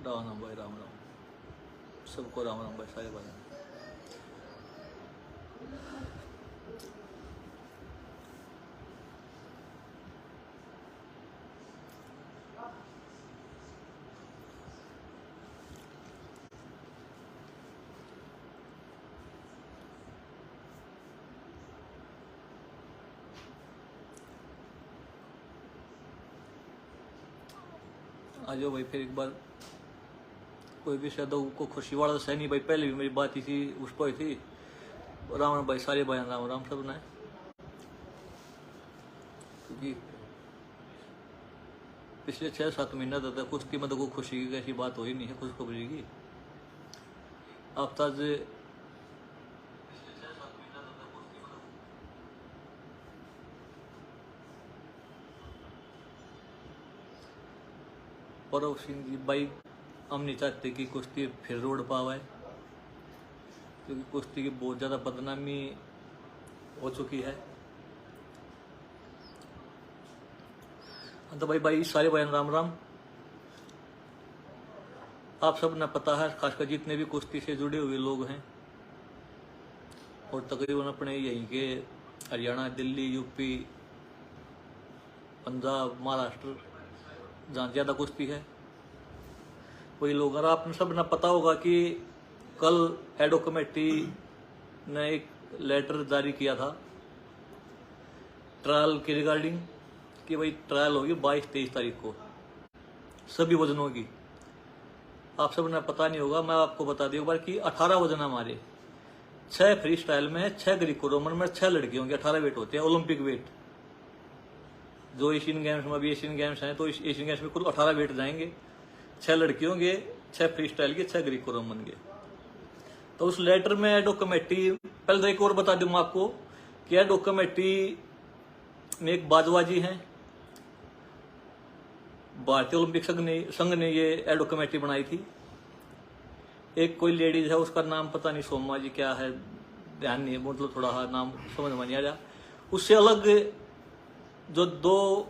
राम राम भाई, राम राम सबको, राम राम भाई, सारे भाई। आ जाओ भाई, फिर एक बार कोई भी शायद को खुशी वाला तो है नहीं भाई। पहले भी मेरी बात इसी उस पर थी। राम राम भाई, सारे भाई, राम राम सब ने। क्योंकि पिछले 6-7 महीना तक कुछ की मतलब को खुशी की ऐसी बात हो ही नहीं है, खुशखबरी की। आप ताज परव सिंह जी भाई, हम नहीं चाहते कि कुश्ती फिर रोड पावे, क्योंकि कुश्ती की बहुत ज़्यादा बदनामी हो चुकी है। तो भाई सारे भाई राम राम। आप सब ने पता है, खासकर जितने भी कुश्ती से जुड़े हुए लोग हैं, और तकरीबन अपने यहीं के हरियाणा, दिल्ली, यूपी, पंजाब, महाराष्ट्र, जहाँ ज़्यादा कुश्ती है वही लोग। और आपने सब ने पता होगा कि कल एडो कमेटी ने एक लेटर जारी किया था ट्रायल के रिगार्डिंग, कि भाई ट्रायल होगी 22-23 तारीख को सभी वजनों की। आप सब ने पता नहीं होगा, मैं आपको बता दूं एक बार कि 18 वजन हमारे, 6 फ्री स्टाइल में है, 6 ग्रीको रोमन में, 6 लड़कियों के 18 वेट होते हैं, ओलंपिक वेट। जो एशियन गेम्स में, अभी एशियन गेम्स हैं तो एशियन गेम्स में कुल 18 वेट जाएंगे, 6 लड़कियों के, 6 फ्री स्टाइल के, 6 ग्रीको रोमन के। तो उस लेटर में एडो कमेटी, पहले तो एक और बता दूं आपको कि एडो कमेटी में एक बाजवाजी हैं, भारतीय ओलंपिक संघ ने ये एडो कमेटी बनाई थी। एक कोई लेडीज है, उसका नाम पता नहीं, सोमा जी क्या है, ध्यान नहीं है, मतलब थोड़ा हाँ नाम समझ में नहीं आ रहा। उससे अलग जो 2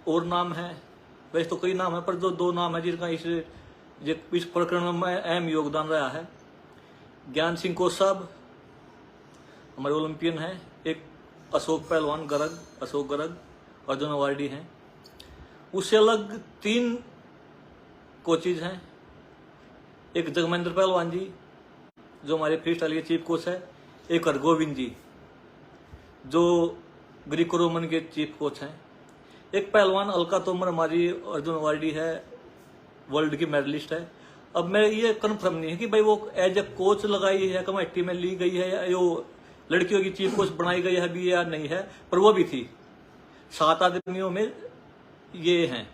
और नाम है, वैसे तो कई नाम है, पर जो 2 नाम है जिनका इस प्रकरण में अहम योगदान रहा है, ज्ञान सिंह कोच साहब हमारे ओलंपियन हैं, एक अशोक पहलवान गर्ग, अशोक गर्ग, अर्जुन अवार्डी हैं। उससे अलग 3 कोचेज हैं, एक जगमेंद्र पहलवान जी जो हमारे फ्री स्टाइल के चीफ कोच है, एक हरगोविंद जी जो ग्रीको रोमन के चीफ कोच हैं, एक पहलवान अलका तोमर हमारी अर्जुन अवार्डी है, वर्ल्ड की मेडलिस्ट है। अब मैं ये कन्फर्म नहीं है कि भाई वो एज ए कोच लगाई है, कमेटी में ली गई है, या वो लड़कियों की चीफ कोच बनाई गई है भी या नहीं है, पर वो भी थी। 7 आदमियों में ये हैं।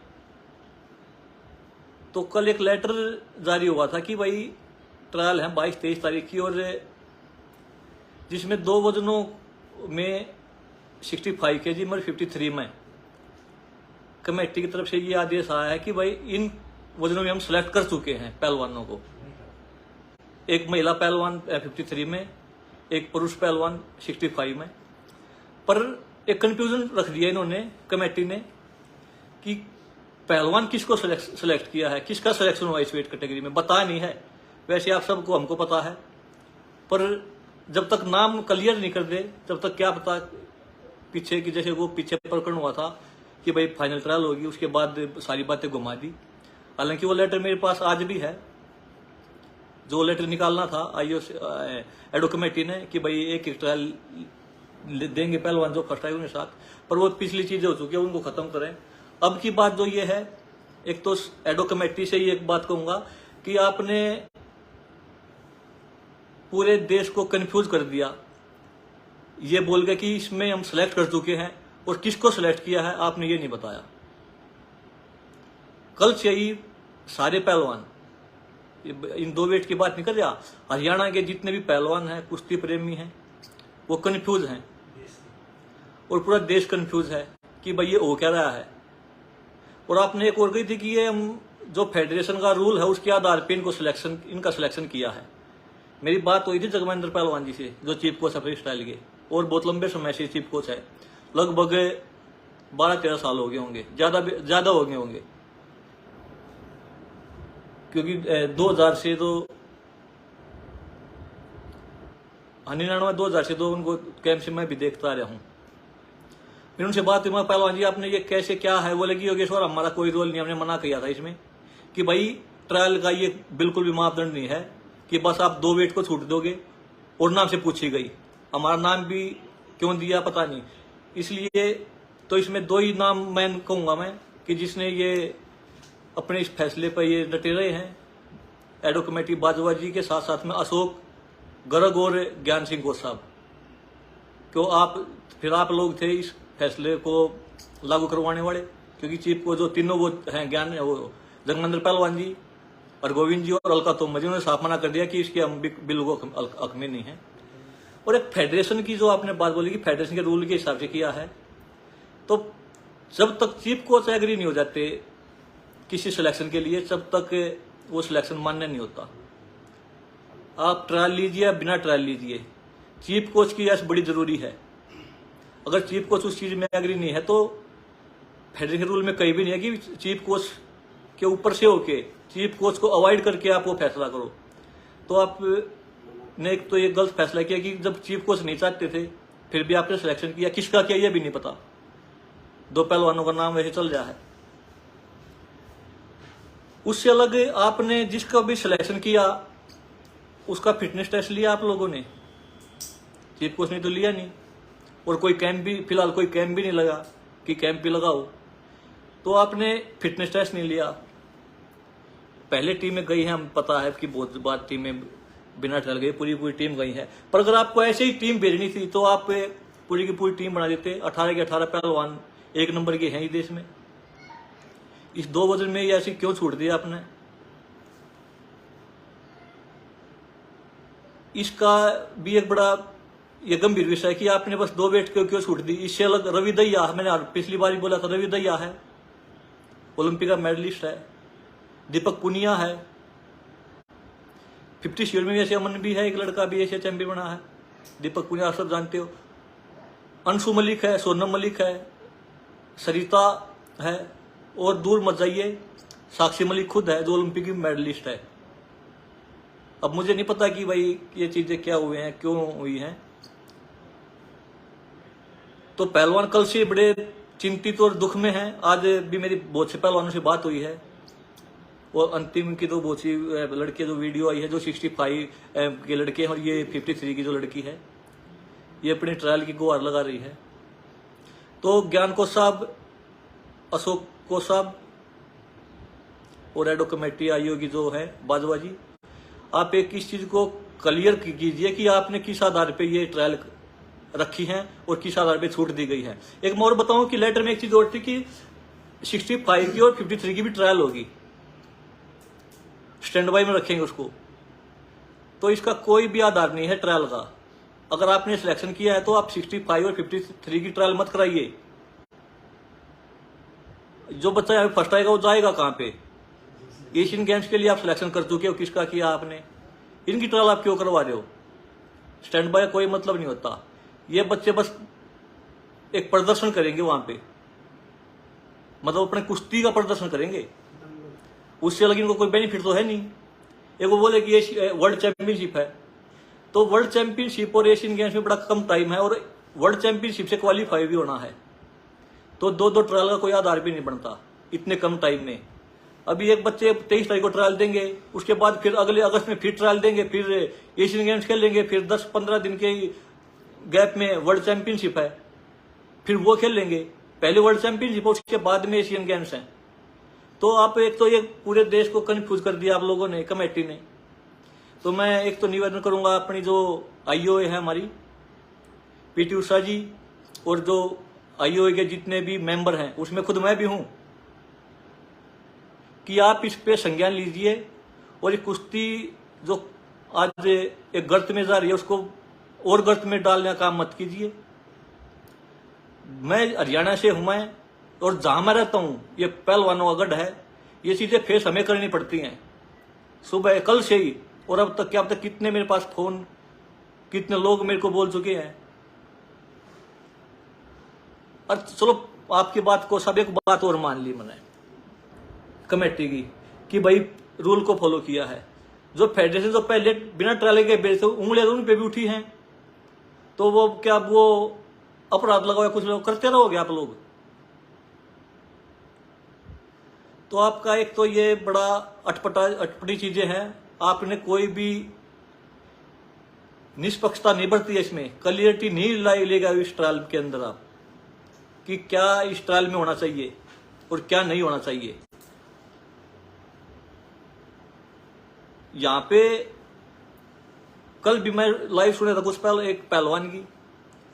तो कल एक लेटर जारी हुआ था कि भाई ट्रायल है 22-23 तारीख की, और जिसमें 2 वजनों में 65 kg और 53 में कमेटी की तरफ से ये आदेश आया है कि भाई इन वजनों में हम सिलेक्ट कर चुके हैं पहलवानों को। एक महिला पहलवान 53 में, एक पुरुष पहलवान 65 में। पर एक कंफ्यूजन रख दिया इन्होंने, कमेटी ने, कि पहलवान किसको सिलेक्ट किया है, किसका सिलेक्शन हुआ इस वेट कैटेगरी में, बताया नहीं है। वैसे आप सबको, हमको पता है, पर जब तक नाम क्लियर नहीं कर दे तब तक क्या पता पीछे की, जैसे वो पीछे प्रकरण हुआ था कि भाई फाइनल ट्रायल होगी, उसके बाद सारी बातें घुमा दी। हालांकि वो लेटर मेरे पास आज भी है, जो लेटर निकालना था एडो कमेटी ने कि भाई एक ट्रायल देंगे पहलवान जो फर्स्ट आए उन्हें साथ, पर वो पिछली चीजें हो चुकी है, उनको खत्म करें। अब की बात जो ये है, एक तो एडो कमेटी से ही एक बात कहूंगा कि आपने पूरे देश को कंफ्यूज कर दिया, ये बोल के कि इसमें हम सिलेक्ट कर चुके हैं, और किसको सिलेक्ट किया है आपने ये नहीं बताया। कल से ही सारे पहलवान, इन 2 वेट की बात नहीं कर रहा, हरियाणा के जितने भी पहलवान हैं, कुश्ती प्रेमी हैं, वो कंफ्यूज हैं, और पूरा देश कंफ्यूज है कि भाई ये हो क्या रहा है। और आपने एक और कही थी कि ये हम जो फेडरेशन का रूल है उसके आधार पर इनका सिलेक्शन किया है। मेरी बात हुई थी जगमेंद्र पहलवान जी से, जो चीफ कोच है फ्री स्टाइल के, और बहुत लंबे समय से चीफ कोच है, लगभग 12-13 साल हो गए होंगे, ज्यादा हो गए होंगे। क्योंकि 2000 से तो 2000 से तो उनको कैंप से मैं भी देखता रहा हूँ। फिर उनसे बात हुई, मैं पहलवान जी आपने ये कैसे क्या है, बोले कि योगेश्वर हमारा कोई रोल नहीं, हमने मना किया था इसमें कि भाई ट्रायल का ये बिल्कुल भी मापदंड नहीं है कि बस आप 2 वेट को छूट दोगे। और नाम से पूछी गई, हमारा नाम भी क्यों दिया पता नहीं। इसलिए तो इसमें 2 ही नाम मैं कहूंगा मैं कि जिसने ये अपने इस फैसले पर ये डटे रहे हैं, एडो कमेटी बाजवा जी के साथ साथ में अशोक गर्ग और ज्ञान सिंह गोस्वामी साहब। क्यों आप लोग थे इस फैसले को लागू करवाने वाले, क्योंकि चीफ को जो तीनों वो हैं वो जगमंदिर पहलवान जी और गोविंद जी और अलका तोमर जी, उन्होंने साफ मना कर दिया कि इसके हम बिल को हक में नहीं है। और एक फेडरेशन की जो आपने बात बोली कि फेडरेशन के रूल के हिसाब से किया है, तो जब तक चीफ कोच एग्री नहीं हो जाते किसी सिलेक्शन के लिए, तब तक वो सिलेक्शन मान्य नहीं होता। आप ट्रायल लीजिए या बिना ट्रायल लीजिए, चीफ कोच की यस बड़ी जरूरी है। अगर चीफ कोच उस चीज में एग्री नहीं है तो फेडरेशन रूल में कहीं भी नहीं है कि चीफ कोच के ऊपर से होके चीफ कोच को अवॉइड करके आप वो फैसला करो। तो आपने एक तो ये गलत फैसला किया कि जब चीफ कोच नहीं चाहते थे फिर भी आपने सिलेक्शन किया, किसका किया ये भी नहीं पता। 2 पहलवानों का नाम वैसे चल रहा है। उससे अलग आपने जिसका भी सिलेक्शन किया उसका फिटनेस टेस्ट लिया आप लोगों ने, चीफ कोच ने तो लिया नहीं। और कोई कैंप भी फिलहाल कोई कैंप भी नहीं लगा कि कैंप भी लगाओ, तो आपने फिटनेस टेस्ट नहीं लिया। पहले टीमें गई हैं, हम पता है कि बहुत बार टीमें बिना ट्रायल गई, पूरी टीम गई है। पर अगर आपको ऐसे ही टीम भेजनी थी तो आप पूरी की पूरी टीम बना देते। 18 के 18 पहलवान 1 नंबर के हैं ही देश में। इस 2 वजन में ये ऐसी क्यों छूट दिया आपने? इसका भी एक बड़ा ये गंभीर विषय है कि आपने बस 2 वेट क्यों छूट दी। इससे अलग रवि दहिया, मैंने पिछली बार ही बोला था, रवि दहिया है, ओलंपिक का मेडलिस्ट है। दीपक पुनिया है, 50 शील्ड में ऐसे अमन भी है, एक लड़का भी एशिया चैंपियन बना है। दीपक पुनिया आप सब जानते हो। अंशु मलिक है, सोनम मलिक है, सरिता है, और दूर मत जाइए साक्षी मलिक खुद है जो ओलंपिक की मेडलिस्ट है। अब मुझे नहीं पता कि भाई ये चीजें क्या हुए हैं, क्यों हुई हैं। तो पहलवान कल से बड़े चिंतित और दुख में हैं। आज भी मेरी बहुत से पहलवानों से बात हुई है। और अंतिम की तो बहुत सी लड़के जो वीडियो आई है, जो 65 के लड़के हैं और ये 53 की जो लड़की है, ये अपनी ट्रायल की गुहार लगा रही है। तो ज्ञान को साहब, अशोक को साहब और एडो कमेटी आईओ की जो है बाजवा जी, आप एक इस चीज को क्लियर कीजिए कि आपने किस आधार पे ये ट्रायल रखी है और किस आधार पे छूट दी गई है। एक मैं और बताऊं कि लेटर में एक चीज और थी कि 65 की और 53 की भी ट्रायल होगी, स्टैंड बाई में रखेंगे उसको। तो इसका कोई भी आधार नहीं है ट्रायल का। अगर आपने सिलेक्शन किया है तो आप 65 और 53 की ट्रायल मत कराइए। जो बच्चा फर्स्ट आएगा वो जाएगा कहां पे? एशियन गेम्स के लिए आप सिलेक्शन कर चुके हो, किसका किया आपने? इनकी ट्रायल आप क्यों करवा रहे हो? स्टैंड बाय कोई मतलब नहीं होता। ये बच्चे बस एक प्रदर्शन करेंगे वहां पे, मतलब अपने कुश्ती का प्रदर्शन करेंगे, उससे अलग इनको कोई बेनिफिट तो है नहीं। एक वो बोले कि वर्ल्ड चैंपियनशिप है, तो वर्ल्ड चैंपियनशिप और एशियन गेम्स में बड़ा कम टाइम है और वर्ल्ड चैंपियनशिप से क्वालिफाई भी होना है। तो 2 ट्रायल का कोई आधार भी नहीं बनता इतने कम टाइम में। अभी एक बच्चे 23 तारीख को ट्रायल देंगे, उसके बाद फिर अगले अगस्त में फिर ट्रायल देंगे, फिर एशियन गेम्स खेलेंगे, फिर 10-15 दिन के गैप में वर्ल्ड चैंपियनशिप है, फिर वो खेल लेंगे। पहले वर्ल्ड चैंपियनशिप, उसके बाद में एशियन गेम्स हैं। तो आप एक तो ये पूरे देश को कंफ्यूज कर दिया आप लोगों ने, कमेटी ने। तो मैं एक तो निवेदन करूंगा अपनी जो आईओए है हमारी पीटी उषा जी, और जो आईओए के जितने भी मेंबर हैं उसमें खुद मैं भी हूं, कि आप इस पे संज्ञान लीजिए और ये कुश्ती जो आज एक गर्त में जा रही है उसको और गर्त में डालने का काम मत कीजिए। मैं हरियाणा से हूं मैं, और जहां मैं रहता हूं ये पहलवानों का गढ़ है। ये चीजें फेस हमें करनी पड़ती हैं सुबह कल से ही, और अब तक क्या अब तक कितने मेरे पास फोन, कितने लोग मेरे को बोल चुके हैं। और चलो आपकी बात को सब एक बात और मान ली मैंने कमेटी की कि भाई रूल को फॉलो किया है। जो फेडरेशन जो पहले बिना ट्रायल के बेच उंगलियां उन पे भी उठी हैं, तो वो क्या वो अपराध लगाओ, कुछ लोग करते रहोगे आप लोग। तो आपका एक तो ये बड़ा अटपटी चीजें हैं, आपने कोई भी निष्पक्षता नहीं बरती है, इसमें क्लियरिटी नहीं लेगा इस ट्रायल के अंदर आप कि क्या इस ट्रायल में होना चाहिए और क्या नहीं होना चाहिए। यहां पे कल भी मैं लाइव सुना था कुछ पहले एक पहलवान की,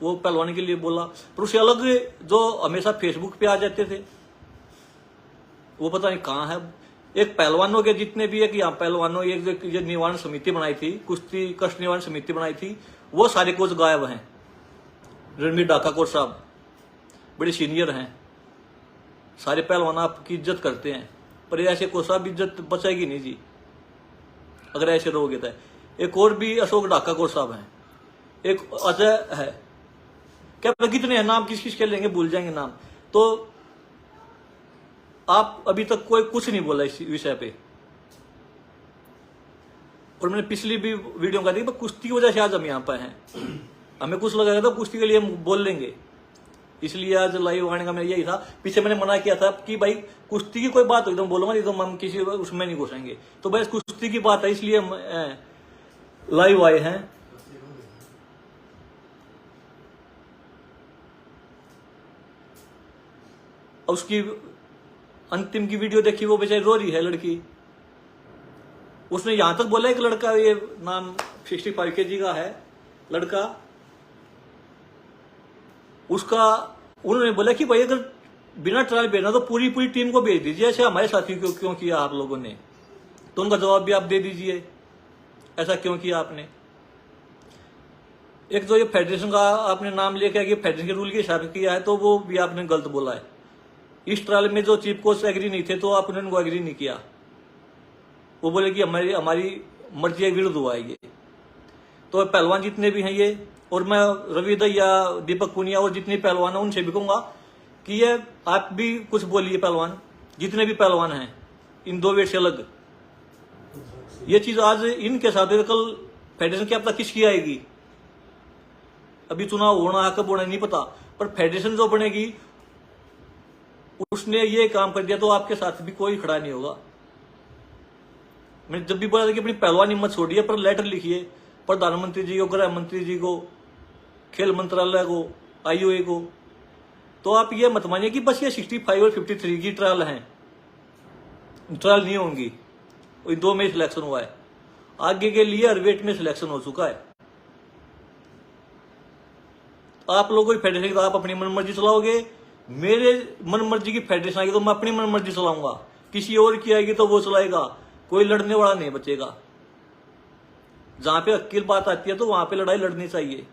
वो पहलवान के लिए बोला, पर उससे अलग जो हमेशा फेसबुक पे आ जाते थे वो पता नहीं कहाँ है। एक पहलवानों के जितने भी एक यहाँ पहलवानों एक जो निवारण समिति बनाई थी, कुश्ती कष्ट निवारण समिति बनाई थी, वो सारे कोच गायब हैं। रणबीर ढाकाकोर साहब बड़े सीनियर हैं, सारे पहलवान आपकी इज्जत करते हैं, पर ऐसे कोच साहब इज्जत बचेगी नहीं जी अगर ऐसे रहोगे तो। एक और भी अशोक ढाकाकोर साहब हैं, एक अजय है, क्या कितने हैं नाम किस किस के लेंगे, भूल जाएंगे नाम। तो आप अभी तक कोई कुछ नहीं बोला इस विषय पे। और मैंने पिछली भी वीडियो का देखा, कुश्ती की वजह से आज हम यहाँ पर हैं। हमें कुछ लगा था कुश्ती के लिए हम बोल लेंगे, इसलिए आज लाइव आने का मेरा यही था। पीछे मैंने मना किया था कि भाई कुश्ती की कोई बात हो तो बोलूंगा, नहीं तो हम किसी उसमें नहीं घुसेंगे। तो बस कुश्ती की बात है, इसलिए हम लाइव आए हैं। उसकी अंतिम की वीडियो देखी, वो बेचारी रो रही है लड़की। उसने यहां तक बोला एक लड़का, ये नाम 65 kg का है लड़का, उसका उन्होंने बोला कि भाई अगर बिना ट्रायल भेजना तो पूरी टीम को भेज दीजिए, ऐसे हमारे साथी को क्यों किया आप लोगों ने। तो उनका जवाब भी आप दे दीजिए, ऐसा क्यों किया आपने। एक जो ये फेडरेशन का आपने नाम लेके कि फेडरेशन के रूल के हिसाब से किया है, तो वो भी आपने गलत बोला है। इस ट्रायल में जो चीफ कोच एग्री नहीं थे, तो आपने उनको एग्री नहीं किया। वो बोले कि हमारी मर्जी के विरुद्ध हुआ है ये। तो पहलवान जितने भी हैं ये, और मैं रवि दैया, दीपक पुनिया और जितने पहलवान हैं उनसे भी कहूंगा कि ये आप भी कुछ बोलिए, पहलवान जितने भी पहलवान हैं इन दो वेट से अलग। ये चीज आज इनके साथ है, कल फेडरेशन की आपका किसकी आएगी। अभी चुनाव होना है, कब होना नहीं पता, पर फेडरेशन जो बनेगी उसने ये काम कर दिया तो आपके साथ भी कोई खड़ा नहीं होगा। मैंने जब भी बोला था कि अपनी पहलवानी मत छोड़िए, पर लेटर लिखिए प्रधानमंत्री जी को, गृह मंत्री जी को, खेल मंत्रालय को, आईओए को। तो आप ये मत मानिए कि बस ये 65 और 53 की ट्रायल हैं, ट्रायल नहीं होंगी। 2 में सिलेक्शन हुआ है, आगे के लिए हर वेट में सिलेक्शन हो चुका है। आप लोगों की फेडरेशन आप अपनी मनमर्जी चलाओगे, मेरे मनमर्जी की फेडरेशन आएगी तो मैं अपनी मनमर्जी चलाऊंगा, किसी और की आएगी तो वो चलाएगा, कोई लड़ने वाला नहीं बचेगा। जहां पे अकेली बात आती है तो वहां पे लड़ाई लड़नी चाहिए।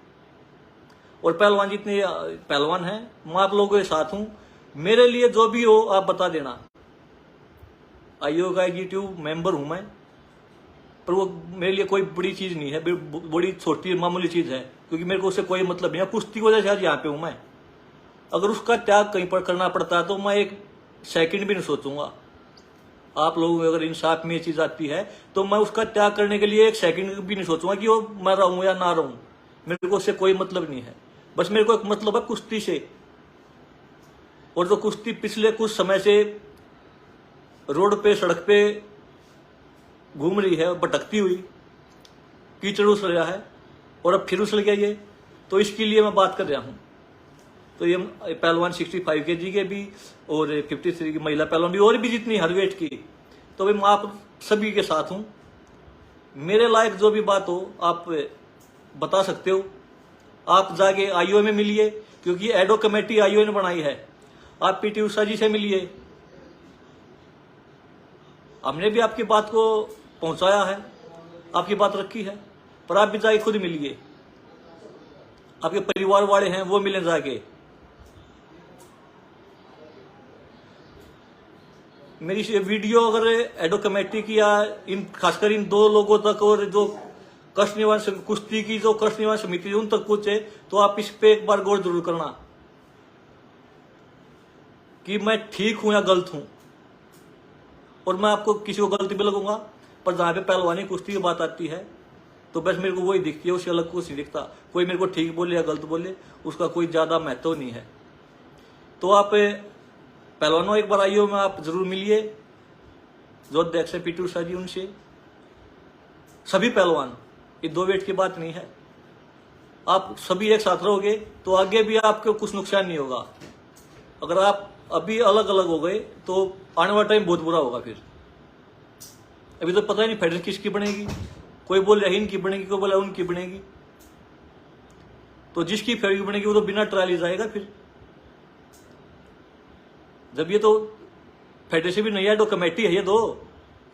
और पहलवान जितने पहलवान हैं मैं आप लोगों के साथ हूं, मेरे लिए जो भी हो आप बता देना। आईओ का यूट्यूब मेंबर हूं मैं, पर वो मेरे लिए कोई बड़ी चीज नहीं है, बड़ी छोटी मामूली चीज है, क्योंकि मेरे को उससे कोई मतलब नहीं है। कुश्ती की वजह से आज यहाँ पे हूं मैं। अगर उसका त्याग कहीं पर करना पड़ता है तो मैं एक सेकंड भी नहीं सोचूंगा। आप लोगों को अगर इंसाफ में ये चीज आती है तो मैं उसका त्याग करने के लिए एक सेकंड भी नहीं सोचूंगा कि वो मैं रहूं या ना रहूं। मेरे को उससे कोई मतलब नहीं है, बस मेरे को एक मतलब है कुश्ती से। और जो कुश्ती पिछले कुछ समय से रोड पे सड़क पे घूम रही है भटकती हुई, कीचड़ उछल रहा है और अब फिर उछल गया ये, तो इसके लिए मैं बात कर रहा हूं। तो ये पहलवान 65 kg के भी और 53 की महिला पहलवान भी और भी जितनी हर वेट की, तो भाई मैं आप सभी के साथ हूं। मेरे लायक जो भी बात हो आप बता सकते हो। आप जाके आईओए में मिलिए, क्योंकि एडो कमेटी आईओए ने बनाई है। आप पीटी उषा जी से मिलिए, हमने भी आपकी बात को पहुंचाया है, आपकी बात रखी है, पर आप भी जाके खुद मिलिए। आपके परिवार वाले हैं वो मिले जाके। मेरी वीडियो अगर एडो कमेटी की या इन खासकर इन 2 लोगों तक और जो कष्ट निवारण कुश्ती की जो कष्ट निवारण समिति उन तक पहुंचे, तो आप इस पे एक बार गौर जरूर करना कि मैं ठीक हूं या गलत हूं। और मैं आपको किसी को गलती भी लगूंगा, पर जहां पे पहलवानी कुश्ती की बात आती है तो बस मेरे को वही दिखती है, उससे अलग कुछ नहीं दिखता। कोई मेरे को ठीक बोले या गलत बोले उसका कोई ज्यादा महत्व नहीं है। तो आप पहलवानों एक बार आइए, में आप जरूर मिलिए, जो अध्यक्ष है पीटी उषा जी, उनसे। सभी पहलवान, ये 2 वेट की बात नहीं है। आप सभी एक साथ रहोगे तो आगे भी आपको कुछ नुकसान नहीं होगा। अगर आप अभी अलग अलग हो गए तो आने वाला टाइम बहुत बुरा होगा। फिर अभी तो पता ही नहीं फेडरेशन किसकी बनेगी, कोई बोल रहा है इनकी बनेगी, कोई बोला उनकी बनेगी। तो जिसकी फेडरेशन बनेगी वो तो बिना ट्रायल ही जाएगा। फिर जब ये तो फेडरेशन भी नहीं है, तो कमेटी है ये दो,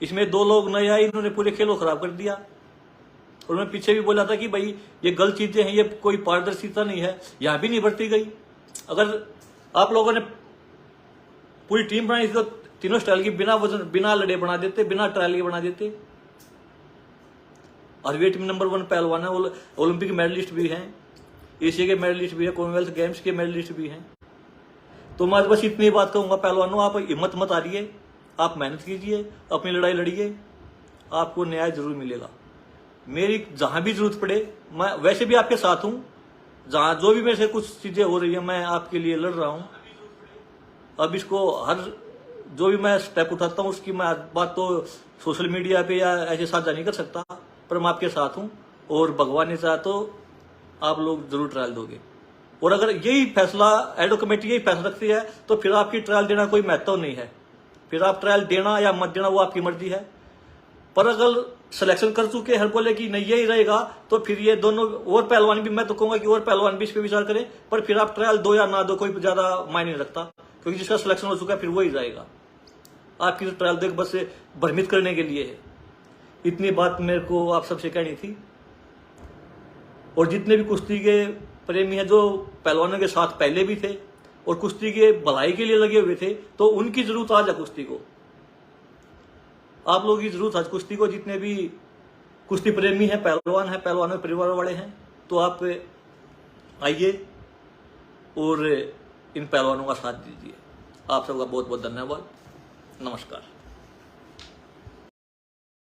इसमें 2 लोग नए आए, इन्होंने पूरे खेल को खराब कर दिया। और मैं पीछे भी बोला था कि भाई ये गलत चीजें हैं, ये कोई पारदर्शिता नहीं है, यहां भी नहीं बरती गई। अगर आप लोगों ने पूरी टीम बनाई थी तो तीनों स्टाइल की बिना वजन, बिना लड़े बना देते, बिना ट्रायल के बना देते। और वेट में नंबर 1 पहलवान है, ओलंपिक मेडलिस्ट भी हैं, एशिया के मेडलिस्ट भी है, कॉमनवेल्थ गेम्स के मेडलिस्ट भी हैं। तो मैं बस इतनी बात कहूंगा पहलवानों, आप हिम्मत मत हारिए, आप मेहनत कीजिए, अपनी लड़ाई लड़िए, आपको न्याय जरूर मिलेगा। मेरी जहां भी जरूरत पड़े, मैं वैसे भी आपके साथ हूं, जहां जो भी मेरे से कुछ चीजें हो रही है मैं आपके लिए लड़ रहा हूं। अब इसको हर जो भी मैं स्टेप उठाता हूं उसकी मैं बात तो सोशल मीडिया पे या ऐसे साझा नहीं कर सकता, पर मैं आपके साथ हूं। और भगवान ने चाहा तो आप लोग जरूर ट्रायल दोगे। और अगर यही फैसला एडो कमेटी यही फैसला रखती है तो फिर आपकी ट्रायल देना कोई महत्व नहीं है। फिर आप ट्रायल देना या मत देना वो आपकी मर्जी है। पर अगर सिलेक्शन कर चुके हर बोले कि नहीं यही रहेगा, तो फिर ये दोनों और पहलवान भी, मैं तो कहूंगा कि और पहलवान भी इस पर विचार करें। पर फिर आप ट्रायल दो या ना दो कोई ज्यादा मायने नहीं रखता, क्योंकि जिसका सिलेक्शन हो चुका है फिर वही जाएगा। आपकी ट्रायल देख बस भ्रमित करने के लिए है। इतनी बात मेरे को आप सबसे कहनी थी। और जितने भी कुश्ती के प्रेमी हैं जो पहलवानों के साथ पहले भी थे और कुश्ती के भलाई के लिए लगे हुए थे, तो उनकी जरूरत आज है कुश्ती को। आप लोगों की जरूरत आज कुश्ती को, जितने भी कुश्ती प्रेमी हैं, पहलवान हैं, पहलवानों के परिवार वाले हैं, तो आप आइए और इन पहलवानों का साथ दीजिए। आप सबका बहुत बहुत धन्यवाद। नमस्कार।